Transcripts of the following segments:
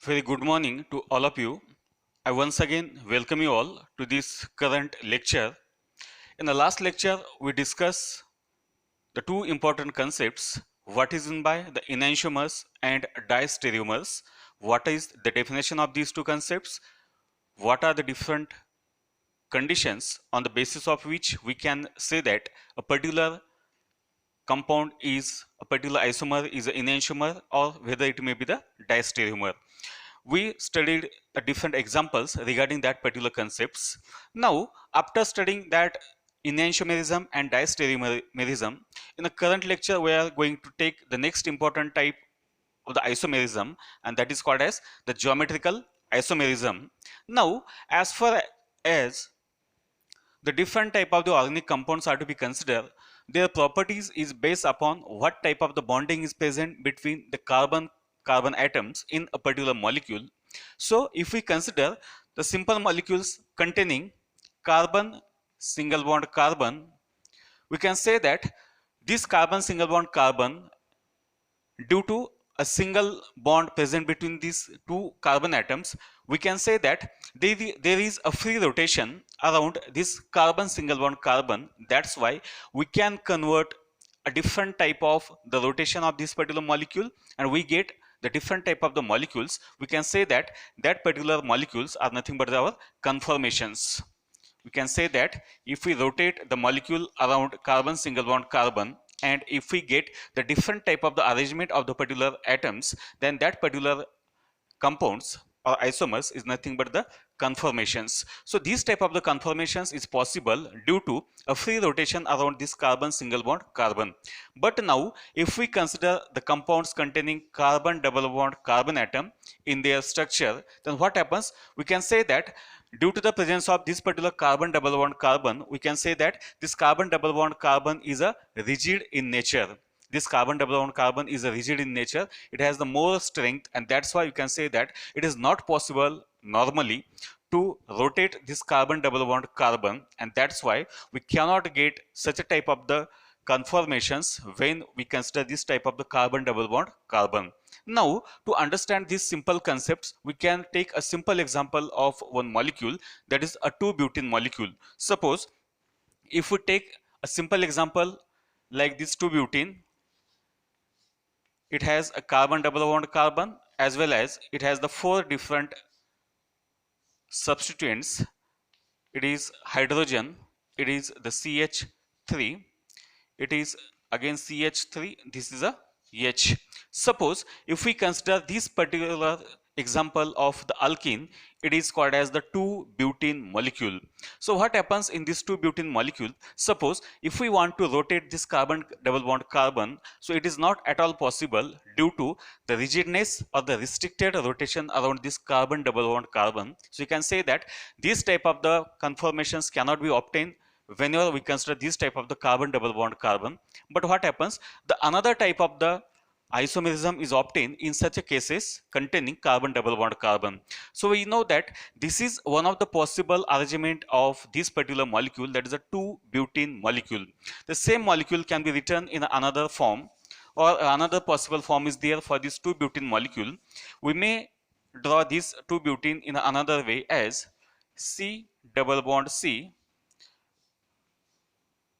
Very good morning to all of you. I once again welcome you all to this current lecture. In the last lecture, we discussed the two important concepts: what is meant by the enantiomers and diastereomers, what is the definition of these two concepts, what are the different conditions on the basis of which we can say that a particular compound is a particular isomer is an enantiomer or whether it may be the diastereomer. We studied different examples regarding that particular concepts. Now, after studying that enantiomerism and diastereomerism, in the current lecture, we are going to take the next important type of the isomerism, and that is called as the geometrical isomerism. Now, as far as the different type of the organic compounds are to be considered, their properties is based upon what type of the bonding is present between the carbon atoms in a particular molecule. So if we consider the simple molecules containing carbon single bond carbon, we can say that this carbon single bond carbon, due to a single bond present between these two carbon atoms, we can say that there is a free rotation around this carbon single bond carbon. That's why we can convert a different type of the rotation of this particular molecule, and we get the different type of the molecules. We can say that that particular molecules are nothing but our conformations. We can say that if we rotate the molecule around carbon single bond carbon, and if we get the different type of the arrangement of the particular atoms, then that particular compounds or isomers is nothing but the conformations. So these type of the conformations is possible due to a free rotation around this carbon single bond carbon. But now if we consider the compounds containing carbon double bond carbon atom in their structure, then what happens? We can say that due to the presence of this particular carbon double bond carbon, we can say that this carbon double bond carbon is a rigid in nature. This carbon double bond carbon is a rigid in nature. It has the more strength, and that's why you can say that it is not possible normally to rotate this carbon double bond carbon, and that's why we cannot get such a type of the conformations when we consider this type of the carbon double bond carbon. Now, to understand these simple concepts, we can take a simple example of one molecule, that is a 2-butene molecule. Suppose if we take a simple example like this 2-butene, it has a carbon double bond carbon, as well as it has the 4 different substituents. It is hydrogen, it is the CH3, it is again CH3, this is a H. Suppose if we consider this particular example of the alkene, it is called as the 2-butene molecule. So what happens in this 2-butene molecule? Suppose if we want to rotate this carbon double bond carbon, so it is not at all possible due to the rigidness or the restricted rotation around this carbon double bond carbon. So you can say that this type of the conformations cannot be obtained whenever we consider this type of the carbon double bond carbon. But what happens? The another type of the isomerism is obtained in such a cases containing carbon double bond carbon. So we know that this is one of the possible arrangement of this particular molecule, that is a 2-butene molecule. The same molecule can be written in another form, or another possible form is there for this 2-butene molecule. We may draw this 2-butene in another way as C double bond C.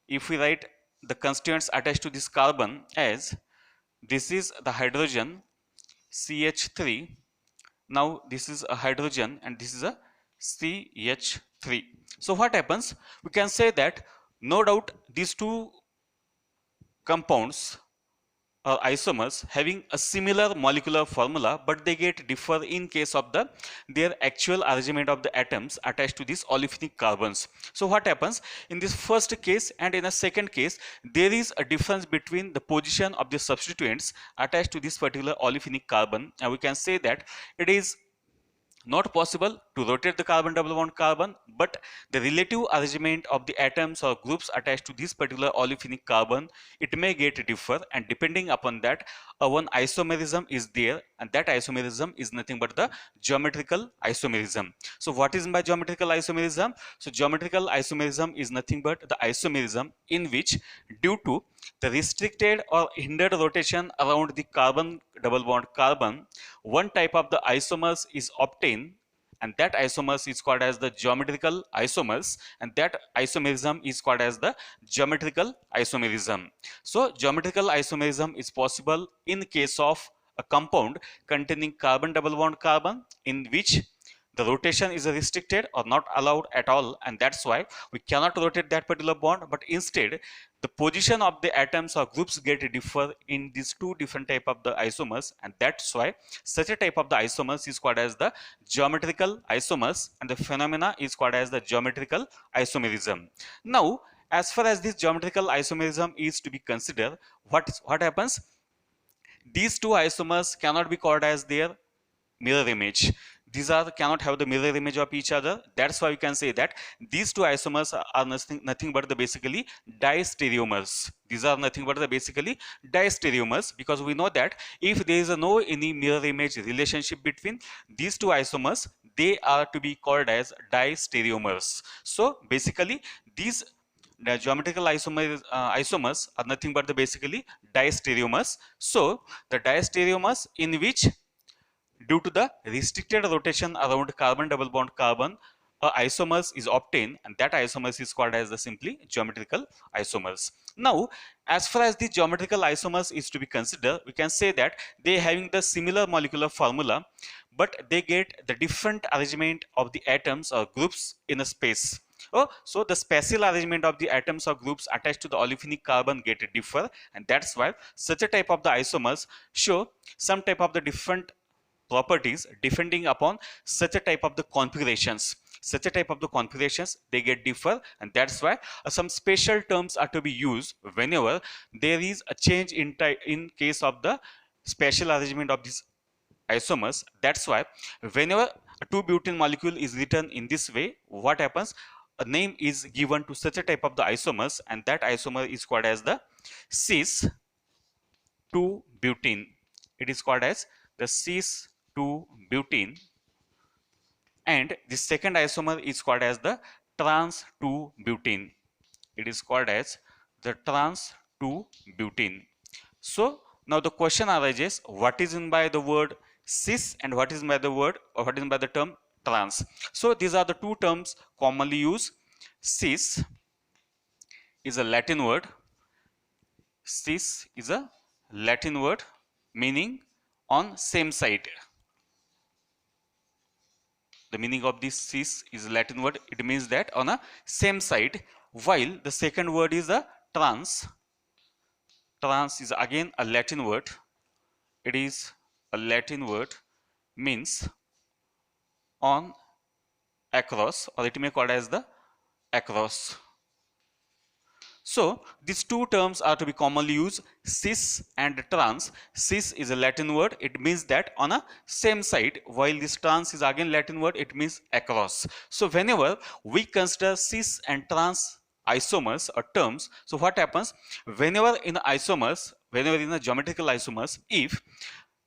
If we write the constituents attached to this carbon as, this is the hydrogen CH3, now this is a hydrogen and this is a CH3. So what happens? We can say that no doubt these two compounds or isomers having a similar molecular formula, but they get differ in case of the their actual arrangement of the atoms attached to these olefinic carbons. So what happens in this first case and in the second case, there is a difference between the position of the substituents attached to this particular olefinic carbon, and we can say that it is not possible to rotate the carbon double bond carbon, but the relative arrangement of the atoms or groups attached to this particular olefinic carbon, it may get differ, and depending upon that one isomerism is there, and that isomerism is nothing but the geometrical isomerism. So what is by geometrical isomerism? So geometrical isomerism is nothing but the isomerism in which, due to the restricted or hindered rotation around the carbon double bond carbon, one type of the isomers is obtained, and that isomers is called as the geometrical isomers, and that isomerism is called as the geometrical isomerism. So geometrical isomerism is possible in case of a compound containing carbon double bond carbon, in which the rotation is restricted or not allowed at all, and that's why we cannot rotate that particular bond, but instead the position of the atoms or groups get differ in these two different type of the isomers, and that's why such a type of the isomers is called as the geometrical isomers, and the phenomena is called as the geometrical isomerism. Now, as far as this geometrical isomerism is to be considered, what happens? These two isomers cannot be called as their mirror image. These are cannot have the mirror image of each other. That's why you can say that these two isomers are nothing but the basically diastereomers. These are nothing but the basically diastereomers, because we know that if there is no any mirror image relationship between these two isomers, they are to be called as diastereomers. So basically these the geometrical isomers are nothing but the basically diastereomers. So the diastereomers in which, due to the restricted rotation around carbon double bond carbon, a isomers is obtained, and that isomers is called as the simply geometrical isomers. Now, as far as the geometrical isomers is to be considered, we can say that they having the similar molecular formula, but they get the different arrangement of the atoms or groups in a space. Oh, so the spatial arrangement of the atoms or groups attached to the olefinic carbon get differ, and that's why such a type of the isomers show some type of the different properties depending upon such a type of the configurations. Such a type of the configurations they get differ, and that's why some special terms are to be used whenever there is a change in case of the spatial arrangement of these isomers. That's why whenever a 2-butene molecule is written in this way, what happens? A name is given to such a type of the isomers, and that isomer is called as the cis 2-butene. It is called as the cis 2-butene, and the second isomer is called as the trans 2-butene. It is called as the trans 2-butene. So now the question arises, what is in by the word cis and what is by the word, or what is by the term trans? So these are the two terms commonly used. Cis is a Latin word. Cis is a Latin word meaning on same side. The meaning of this cis is a Latin word. It means that on a same side, while the second word is a trans. Trans is again a Latin word. It is a Latin word, means on across, or it may be called as the across. So these two terms are to be commonly used, cis and trans. Cis is a Latin word. It means that on a same side, while this trans is again Latin word. It means across. So whenever we consider cis and trans isomers or terms, so what happens? Whenever in isomers, whenever in a geometrical isomers, if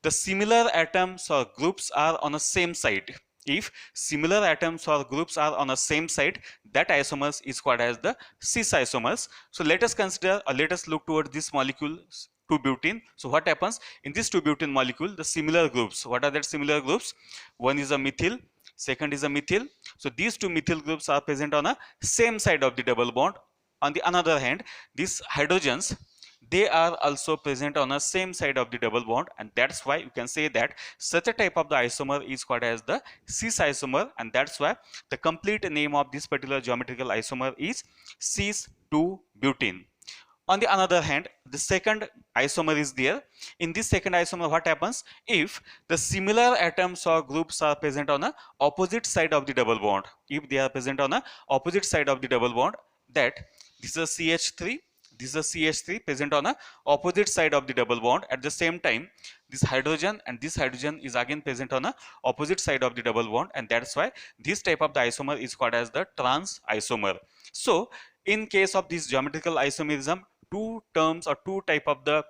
the similar atoms or groups are on the same side, if similar atoms or groups are on the same side, that isomers is called as the cis isomers. So let us consider, or let us look toward this molecule 2-butene. So what happens in this 2-butene molecule? The similar groups, what are that similar groups? One is a methyl, second is a methyl. So these two methyl groups are present on a same side of the double bond. On the another hand, these hydrogens, they are also present on the same side of the double bond, and that's why you can say that such a type of the isomer is called as the cis isomer, and that's why the complete name of this particular geometrical isomer is cis 2-butene. On the other hand, the second isomer is there. In this second isomer, what happens? If the similar atoms or groups are present on the opposite side of the double bond, if they are present on the opposite side of the double bond, that this is a CH3, this is a CH3 present on a opposite side of the double bond. At the same time, this hydrogen and this hydrogen is again present on a opposite side of the double bond, and that's why this type of the isomer is called as the trans isomer. So in case of this geometrical isomerism, two terms or two type of the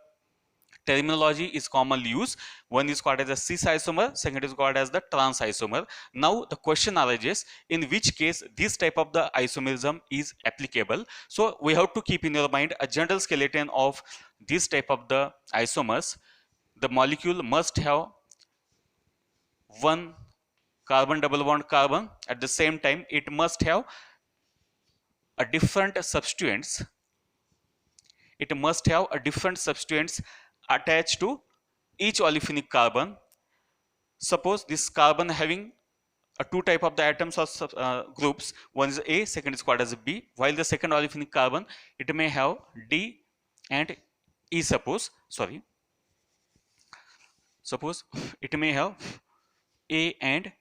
terminology is commonly used. One is called as the cis isomer, second is called as the trans isomer. Now the question arises, in which case this type of the isomerism is applicable. So we have to keep in your mind a general skeleton of this type of the isomers. the molecule must have one carbon double bond carbon. At the same time, it must have a different substituents. It must have a different substituents attached to each olefinic carbon. Suppose this carbon having two type of the atoms or groups. One is A, second is called as B. While the second olefinic carbon, it may have D and E. Suppose it may have A and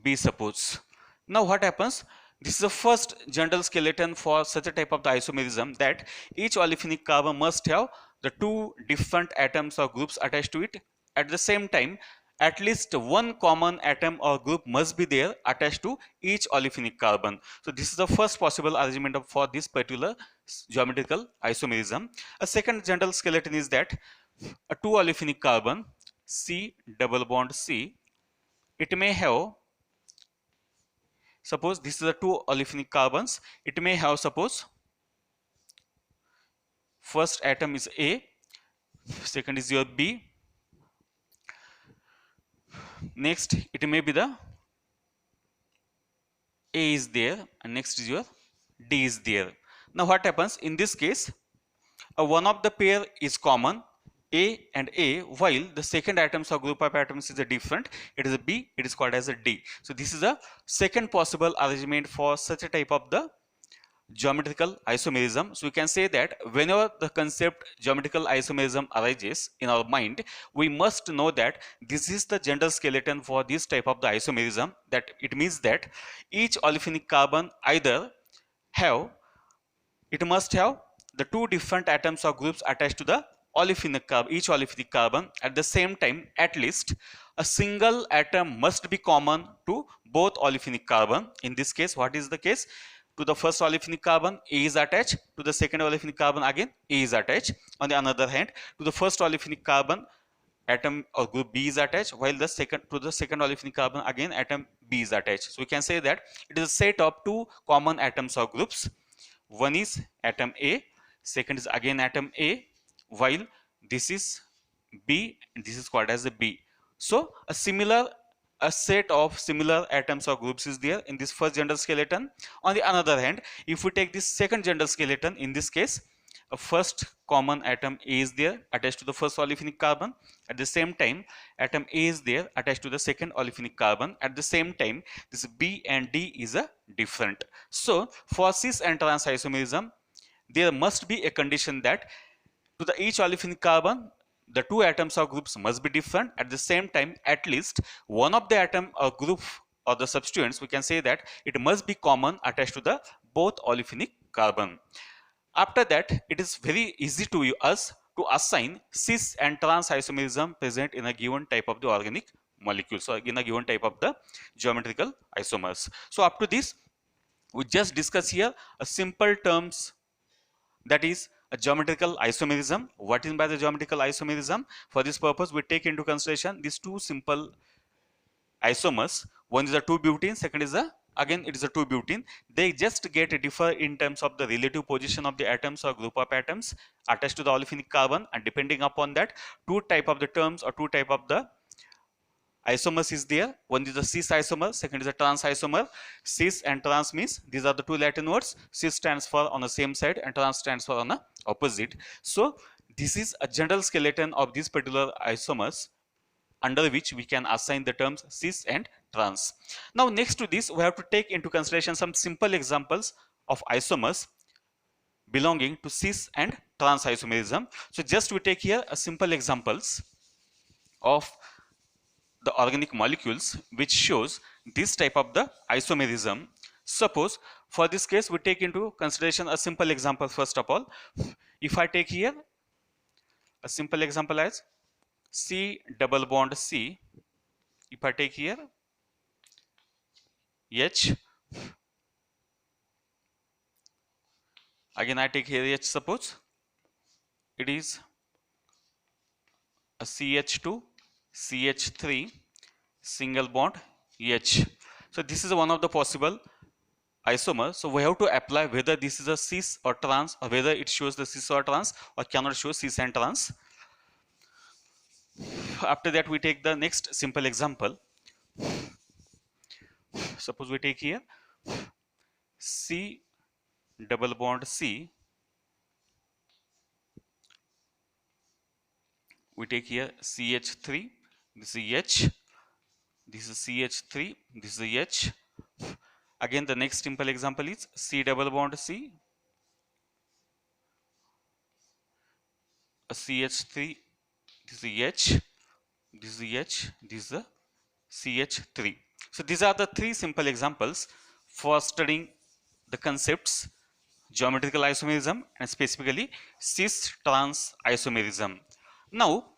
B. Suppose. Now what happens? This is the first general skeleton for such a type of the isomerism, that each olefinic carbon must have the two different atoms or groups attached to it. At the same time, at least one common atom or group must be there attached to each olefinic carbon. So this is the first possible arrangement for this particular geometrical isomerism. A second general skeleton is that a two olefinic carbon, C double bond C, it may have, suppose this is the two olefinic carbons, it may have, suppose first atom is A, second is your B, next it may be the A is there and next is your D is there. Now what happens in this case? One of the pair is common, A and A, while the second atoms or group of atoms is a different, it is a B, it is called as a D. So this is a second possible arrangement for such a type of the geometrical isomerism. So we can say that whenever the concept geometrical isomerism arises in our mind, we must know that this is the general skeleton for this type of the isomerism. That it means that each olefinic carbon either have, it must have the two different atoms or groups attached to the olefinic carbon, each olefinic carbon. At the same time, at least a single atom must be common to both olefinic carbon. In this case, what is the case? To the first olefinic carbon, A is attached. To the second olefinic carbon, again A is attached. On the other hand, to the first olefinic carbon, atom or group B is attached, while the second olefinic carbon, again atom B is attached. So we can say that it is a set of two common atoms or groups. One is atom A, second is again atom A, while this is B and this is called as a B. So a set of similar atoms or groups is there in this first general skeleton. On the other hand, if we take this second general skeleton, in this case a first common atom A is there attached to the first olefinic carbon. At the same time, atom A is there attached to the second olefinic carbon. At the same time, this B and D is a different. So for cis and trans isomerism, there must be a condition that to the each olefinic carbon, the two atoms or groups must be different. At the same time, at least one of the atom or group or the substituents, we can say that it must be common attached to the both olefinic carbon. After that, it is very easy to us to assign cis and trans isomerism present in a given type of the organic molecule, so in a given type of the geometrical isomers. So up to this, we just discuss here a simple terms, that is a geometrical isomerism. What is by the geometrical isomerism? For this purpose, we take into consideration these two simple isomers. One is a 2-butene, second is a, again it is a 2-butene. They just get differ in terms of the relative position of the atoms or group of atoms attached to the olefinic carbon, and depending upon that, two type of the terms or two type of the isomers is there. One is a cis isomer, second is a trans isomer. Cis and trans means these are the two Latin words. Cis stands for on the same side and trans stands for on the opposite. So this is a general skeleton of these particular isomers under which we can assign the terms cis and trans. Now next to this, we have to take into consideration some simple examples of isomers belonging to cis and trans isomerism. So just we take here a simple examples of the organic molecules which shows this type of the isomerism. Suppose for this case, we take into consideration a simple example. First of all, if I take here a simple example as C double bond C, if I take here H, again I take here H, suppose it is a CH2 CH3 single bond H. So this is one of the possible isomers. So we have to apply whether this is a cis or trans, or whether it shows the cis or trans or cannot show cis and trans. After that, we take the next simple example. Suppose we take here C double bond C. We take here CH3. This is H. This is CH3. This is H. Again, the next simple example is C double bond C. A CH3. This is H. This is H. This is CH3. So these are the three simple examples for studying the concepts geometrical isomerism and specifically cis trans isomerism. Now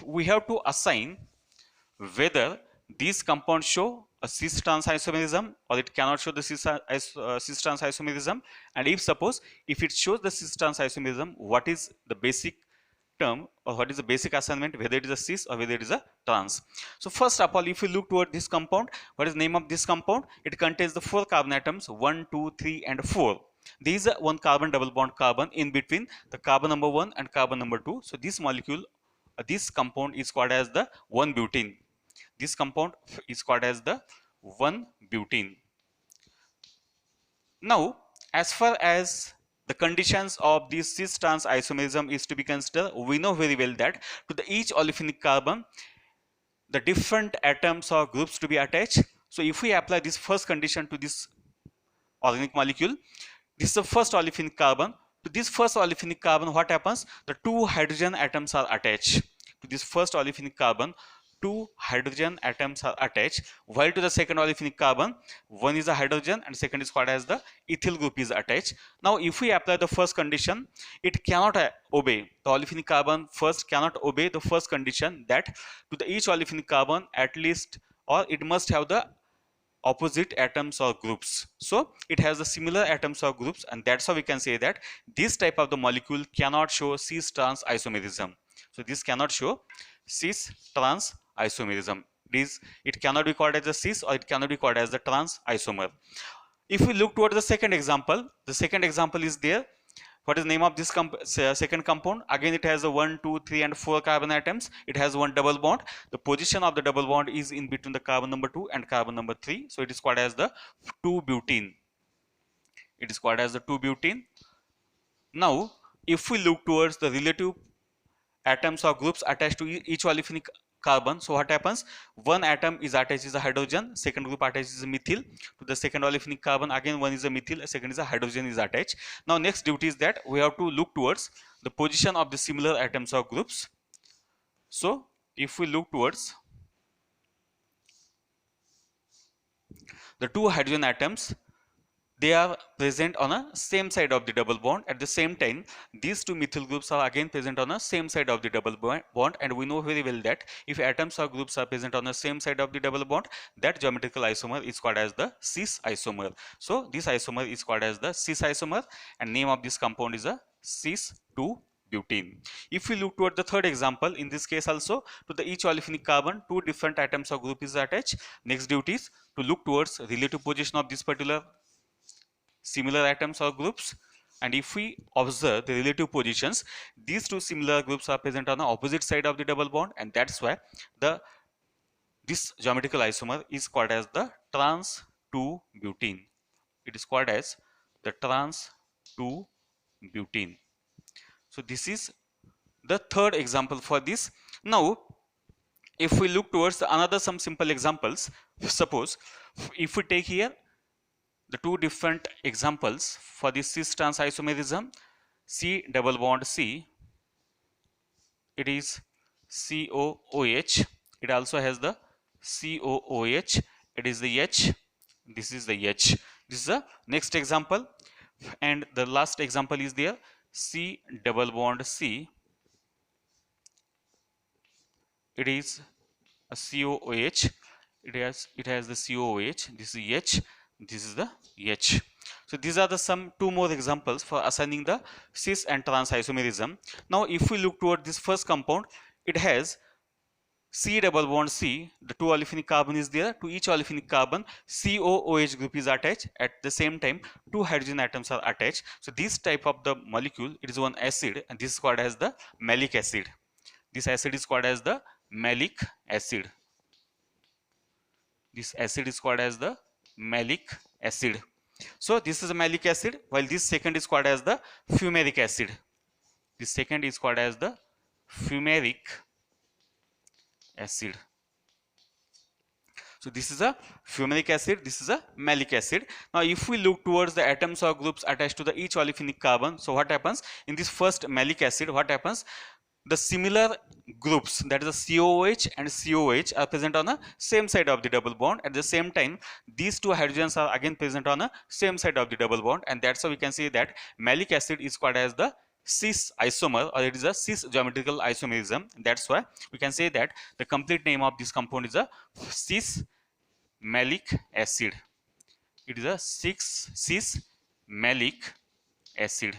we have to assign whether these compounds show a cis trans isomerism or it cannot show the cis trans isomerism, and if suppose if it shows the cis trans isomerism, what is the basic term or what is the basic assignment, whether it is a cis or whether it is a trans. So first of all, if you look toward this compound, what is the name of this compound? It contains the 4 carbon atoms 1, 2, 3 and 4. There is a 1 carbon double bond carbon in between the carbon number 1 and carbon number 2. So this molecule, this compound is called as the 1-butene. This compound is called as the 1-butene. Now, as far as the conditions of this cis trans isomerism is to be considered, we know very well that to the each olefinic carbon, the different atoms or groups to be attached. So if we apply this first condition to this organic molecule, this is the first olefinic carbon. To this first olefinic carbon, what happens? The 2 hydrogen atoms are attached. To this first olefinic carbon, 2 hydrogen atoms are attached, while to the second olefinic carbon, one is a hydrogen and second is called as the ethyl group is attached. Now if we apply the first condition, it cannot obey, the olefinic carbon first cannot obey the first condition, that to the each olefinic carbon at least, or it must have the opposite atoms or groups. So it has the similar atoms or groups, and that's how we can say that this type of the molecule cannot show cis trans isomerism. So this cannot show cis trans isomerism. It cannot be called as a cis or it cannot be called as the trans isomer. If we look toward the second example is there. What is the name of this second compound? Again, it has a 1, 2, 3 and 4 carbon atoms. It has one double bond. The position of the double bond is in between the carbon number 2 and carbon number 3. So it is called as the 2-butene. It is called as the 2-butene. Now, if we look towards the relative atoms or groups attached to each olefinic carbon, so what happens? One atom is attached is a hydrogen, second group attached is a methyl. To the second olefinic carbon, again one is a methyl, second is a hydrogen is attached. Now next duty is that we have to look towards the position of the similar atoms or groups. So if we look towards the 2 hydrogen atoms, they are present on a same side of the double bond. At the same time, these 2 methyl groups are again present on a same side of the double bond, and we know very well that if atoms or groups are present on the same side of the double bond, that geometrical isomer is called as the cis isomer. So this isomer is called as the cis isomer, and name of this compound is a cis 2-butene. If we look toward the third example, in this case also to the each olefinic carbon 2 different atoms or group is attached. Next duty is to look towards relative position of this particular similar atoms or groups, and if we observe the relative positions, these 2 similar groups are present on the opposite side of the double bond, and that's why this geometrical isomer is called as the trans 2-butene. It is called as the trans 2-butene. So this is the third example for this. Now if we look towards another some simple examples, suppose if we take here the 2 different examples for this cis trans isomerism, C double bond C, it is COOH. It also has the COOH. It is the H. This is the H. This is the next example, and the last example is there C double bond C. It is a COOH. It has the COOH. This is H. This is the H. So these are the some 2 more examples for assigning the cis and trans isomerism. Now if we look toward this first compound, it has C double bond C, the 2 olefinic carbon is there. To each olefinic carbon, COOH group is attached. At the same time, 2 hydrogen atoms are attached. So this type of the molecule, it is one acid, and this is called as the malic acid. This acid is called as the malic acid. This acid is called as the malic acid. So this is a malic acid, while this second is called as the fumaric acid. This second is called as the fumaric acid. So this is a fumaric acid, this is a malic acid. Now if we look towards the atoms or groups attached to the each olefinic carbon, so what happens in this first malic acid? What happens? The similar groups, that is the COOH and COH, are present on the same side of the double bond. At the same time, these two hydrogens are again present on the same side of the double bond, and that's how we can say that malic acid is called as the cis isomer, or it is a cis geometrical isomerism. That's why we can say that the complete name of this compound is a cis malic acid. It is a cis malic acid.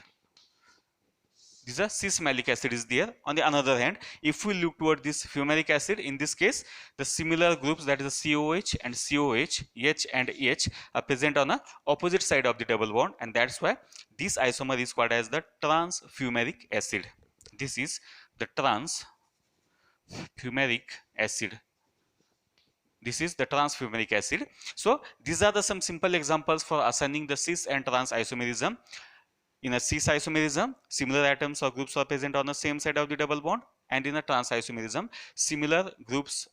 This is a cis malic acid is there. On the other hand, if we look toward this fumaric acid, in this case, the similar groups, that is the COH and COH, H and H, are present on the opposite side of the double bond, and that's why this isomer is called as the trans fumaric acid. This is the trans fumaric acid. This is the trans fumaric acid. So these are the some simple examples for assigning the cis and trans isomerism. In a cis isomerism, similar atoms or groups are present on the same side of the double bond, and in a trans isomerism, similar groups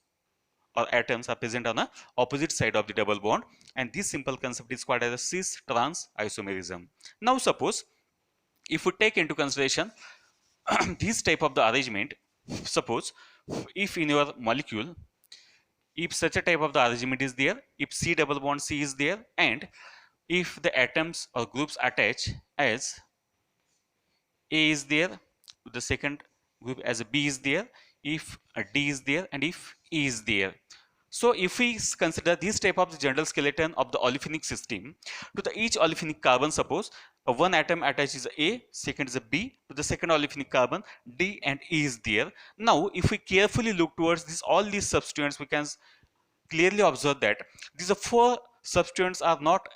or atoms are present on the opposite side of the double bond, and this simple concept is called as a cis trans isomerism. Now suppose if we take into consideration this type of the arrangement, suppose if in your molecule, if such a type of the arrangement is there, if C double bond C is there, and if the atoms or groups attach as A is there, the second group as B is there, if a D is there, and if E is there. So if we consider this type of the general skeleton of the olefinic system, to the each olefinic carbon, suppose one atom attaches A, second is a B, to the second olefinic carbon D and E is there. Now if we carefully look towards this, all these substituents, we can clearly observe that these four substituents are not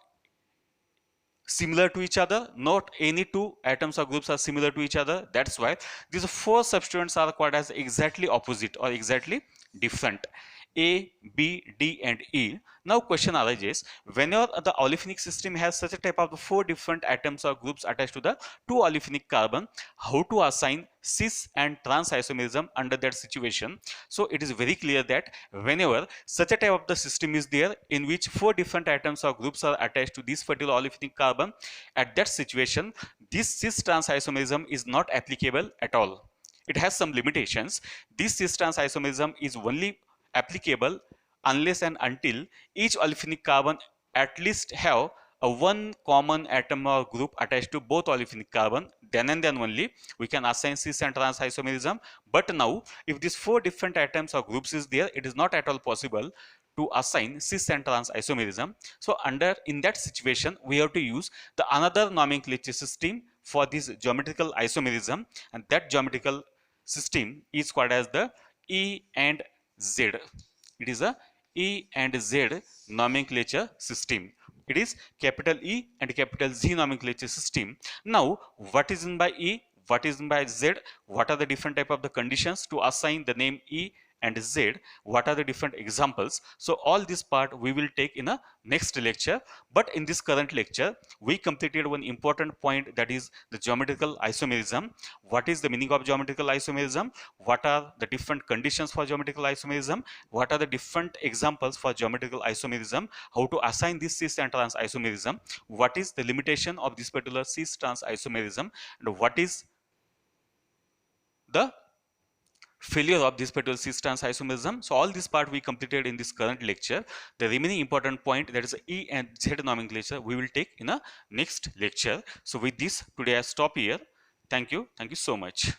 similar to each other. Not any two atoms or groups are similar to each other. That's why these four substituents are called as exactly opposite or exactly different: A, B, D and E. Now question arises, whenever the olefinic system has such a type of four different atoms or groups attached to the two olefinic carbon, how to assign cis and trans isomerism under that situation? So it is very clear that whenever such a type of the system is there in which four different atoms or groups are attached to this particular olefinic carbon, at that situation this cis trans isomerism is not applicable at all. It has some limitations. This cis trans isomerism is only applicable unless and until each olefinic carbon at least have a one common atom or group attached to both olefinic carbon. Then and then only we can assign cis and trans isomerism. But now if these four different atoms or groups is there, it is not at all possible to assign cis and trans isomerism. So in that situation, we have to use the another nomenclature system for this geometrical isomerism, and that geometrical system is called as the E and Z. It is a E and Z nomenclature system. It is capital E and capital Z nomenclature system. Now, what is in by E? What is in by Z? What are the different type of the conditions to assign the name E and Z? What are the different examples? So all this part we will take in a next lecture. But in this current lecture, we completed one important point, that is the geometrical isomerism. What is the meaning of geometrical isomerism? What are the different conditions for geometrical isomerism? What are the different examples for geometrical isomerism? How to assign this cis and trans isomerism? What is the limitation of this particular cis trans isomerism? And what is the failure of this particular cis trans isomerism? So all this part we completed in this current lecture. The remaining important point, that is E and Z nomenclature, we will take in a next lecture. So with this, today I stop here. Thank you so much.